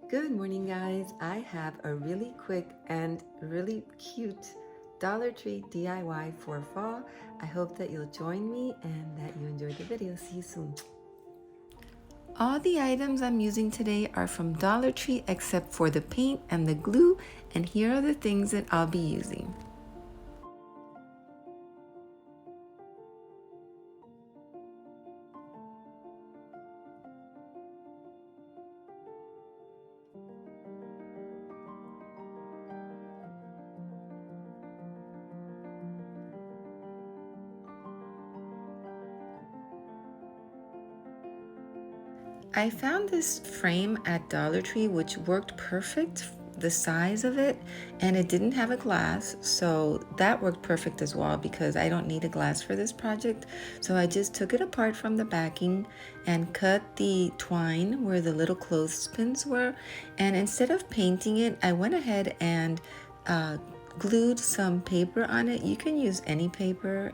Good morning, guys. I have a really quick and really cute Dollar Tree DIY for fall. I hope that you'll join me and that you enjoy the video. See you soon. All the items I'm using today are from Dollar Tree except for the paint and the glue, and here are the things that I'll be using. I found this frame at Dollar Tree which worked perfect, the size of it, and it didn't have a glass, so that worked perfect as well because I don't need a glass for this project. So I just took it apart from the backing and cut the twine where the little clothespins were, and instead of painting it, I went ahead and glued some paper on it. You can use any paper,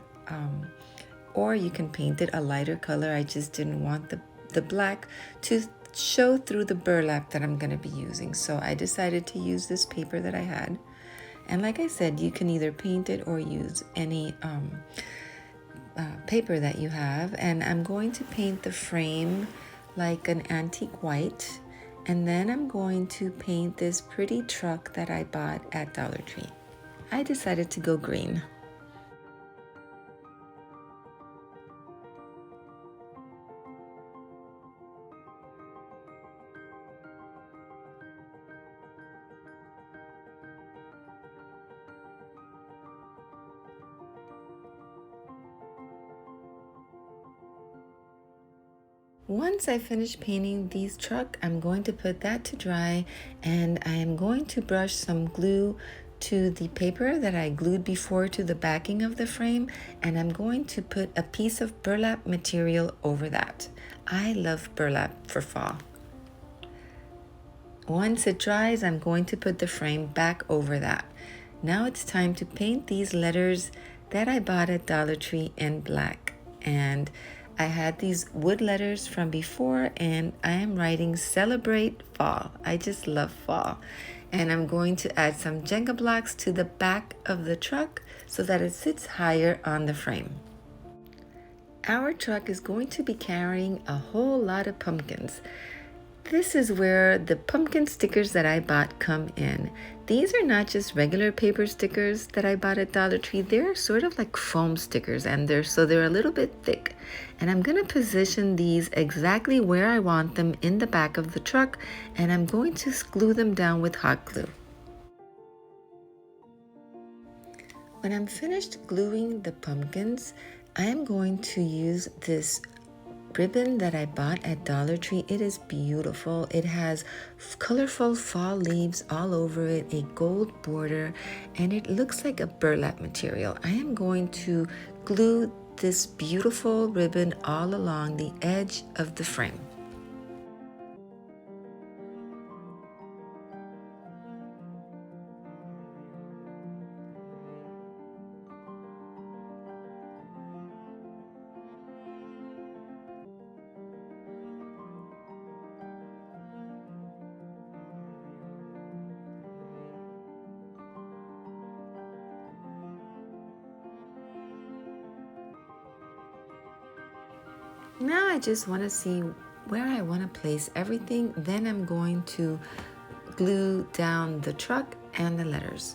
or you can paint it a lighter color. I just didn't want the black to show through the burlap that I'm going to be using, so I decided to use this paper that I had. And like I said, you can either paint it or use any paper that you have. And I'm going to paint the frame like an antique white, and then I'm going to paint this pretty truck that I bought at Dollar Tree. I decided to go green. Once I finish painting these truck, I'm going to put that to dry, and I am going to brush some glue to the paper that I glued before to the backing of the frame, and I'm going to put a piece of burlap material over that. I love burlap for fall. Once it dries, I'm going to put the frame back over that. Now it's time to paint these letters that I bought at Dollar Tree in black. And I had these wood letters from before, and I am writing Celebrate Fall. I just love fall. And I'm going to add some Jenga blocks to the back of the truck so that it sits higher on the frame. Our truck is going to be carrying a whole lot of pumpkins. This is where the pumpkin stickers that I bought come in. These are not just regular paper stickers that I bought at Dollar Tree. They're sort of like foam stickers, and they're a little bit thick. And I'm going to position these exactly where I want them in the back of the truck, and I'm going to glue them down with hot glue. When I'm finished gluing the pumpkins, I am going to use this ribbon that I bought at Dollar Tree. It is beautiful. It has colorful fall leaves all over it, a gold border, and it looks like a burlap material. I am going to glue this beautiful ribbon all along the edge of the frame. Now I just want to see where I want to place everything. Then I'm going to glue down the truck and the letters.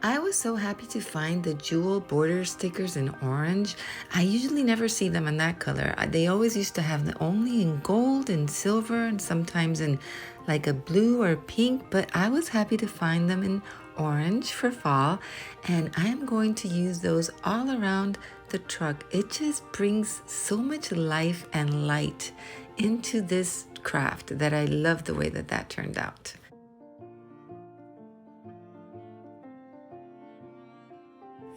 I was so happy to find the jewel border stickers in orange. I usually never see them in that color. They always used to have them only in gold and silver and sometimes in like a blue or pink, but I was happy to find them in orange for fall, and I am going to use those all around the truck. It just brings so much life and light into this craft that I love the way that that turned out.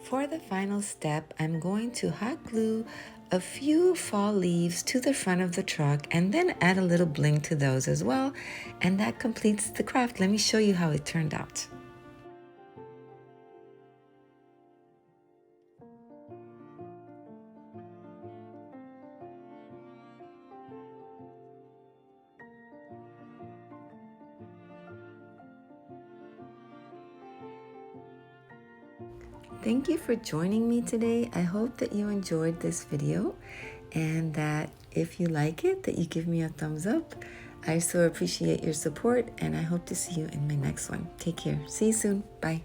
For the final step, I'm going to hot glue a few fall leaves to the front of the truck and then add a little bling to those as well. And that completes the craft. Let me show you how it turned out. Thank you for joining me today. I hope that you enjoyed this video and that if you like it, that you give me a thumbs up. I so appreciate your support and I hope to see you in my next one. Take care. See you soon. Bye.